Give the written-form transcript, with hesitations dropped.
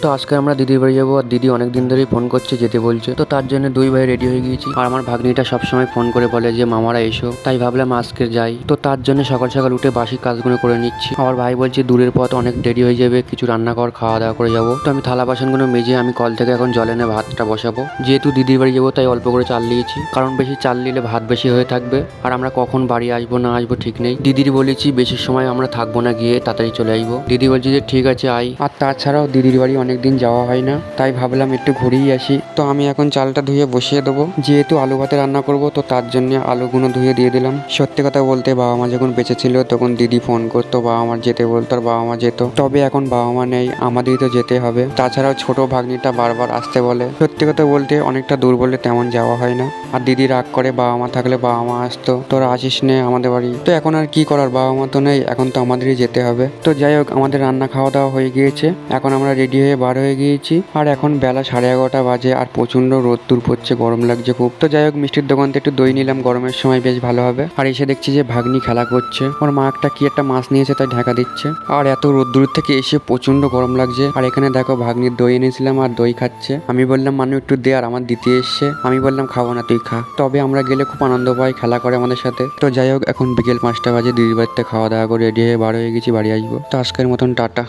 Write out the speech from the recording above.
তো আজকে আমরা দিদির বাড়ি যাবো, আর দিদি অনেকদিন ধরেই ফোন করছে যেতে বলছে। তো তার জন্য দুই ভাই রেডি হয়ে গিয়েছি। আর আমার ভাগ্নিটা সবসময় ফোন করে বলে যে মামারা এসো, তাই ভাবলাম আজকে যাই। তো তার জন্য সকাল সকাল উঠে বাসি কাজগুলো করে নিচ্ছি। আমার ভাই বলছে দূরের পথ, অনেক দেরি হয়ে যাবে, কিছু রান্না কর, খাওয়া দাওয়া করে যাবো। তো আমি থালা বাসনগুলো মেজে আমি কল থেকে এখন জল এনে ভাতটা বসাবো। যেহেতু দিদির বাড়ি যাবো তাই অল্প করে চাল নিয়েছি, কারণ বেশি চাল নিলে ভাত বেশি হয়ে থাকবে। আর আমরা কখন বাড়ি আসবো না আসবো ঠিক নেই। দিদির বলেছি বেশি সময় আমরা থাকবো না, গিয়ে তাড়াতাড়ি চলে আসবো। দিদি বলছে যে ঠিক আছে আই। আর তাছাড়াও দিদির বাড়ি অনেকদিন যাওয়া হয় না, তাই ভাবলাম একটু ঘুরেই আসি। তো আমি এখন চালটা ধুয়ে বসিয়ে দেবো। যেহেতু আলু ভাতে রান্না করব, তো তার জন্য আলুগুলো ধুয়ে দিয়ে দিলাম। সত্যি কথা বলতে বাবা মা যখন বেঁচে ছিল তখন দিদি ফোন করতো, বাবা মার যেতে বলতো, আর বাবা মা যেত। তবে এখন বাবা মা নেই, আমাদেরই তো যেতে হবে। তাছাড়াও ছোট ভাগ্নিটা বারবার আসতে বলে। সত্যি কথা বলতে অনেকটা দূর বলে তেমন যাওয়া হয় না। আর দিদি রাগ করে, বাবা মা থাকলে বাবা মা আসতো, তোরা আসিস নে আমাদের বাড়ি। তো এখন আর কি করার, বাবা মা তো নেই, এখন তো আমাদেরই যেতে হবে। তো যাই হোক, আমাদের রান্না খাওয়া দাওয়া হয়ে গিয়েছে। এখন আমরা রেডি হয়ে বার হয়ে গিয়েছি। আর এখন বেলা 11:30 বাজে, আর প্রচন্ড রোদ্দুর পড়ছে, গরম লাগছে খুব। তো যাই হোক, মিষ্টির দোকান থেকে একটু দই নিলাম, গরমের সময় বেশ ভালো হবে। আর এসে দেখছি যে ভাগ্নি খেলা করছে, ওর মা একটা কি একটা মাছ নিয়েছে তাই ঢাকা দিচ্ছে। আর এত রোদ্দুর থেকে এসে প্রচন্ড গরম লাগছে। আর এখানে দেখো ভাগ্নির দই এনেছিলাম আর দই খাচ্ছে। আমি বললাম মানু একটু দে, আর আমার দিতে এসছে। আমি বললাম খাবো না, তুই খা। তবে আমরা গেলে খুব আনন্দ পাই, খেলা করে আমাদের সাথে। তো যাই হোক, এখন বিকেল 5টা বাজে, দিদির বাড়িতে খাওয়া দাওয়া করে রেডি হয়ে বার হয়ে গেছি, বাড়ি আসবো। তো আজকের মতন টাটা।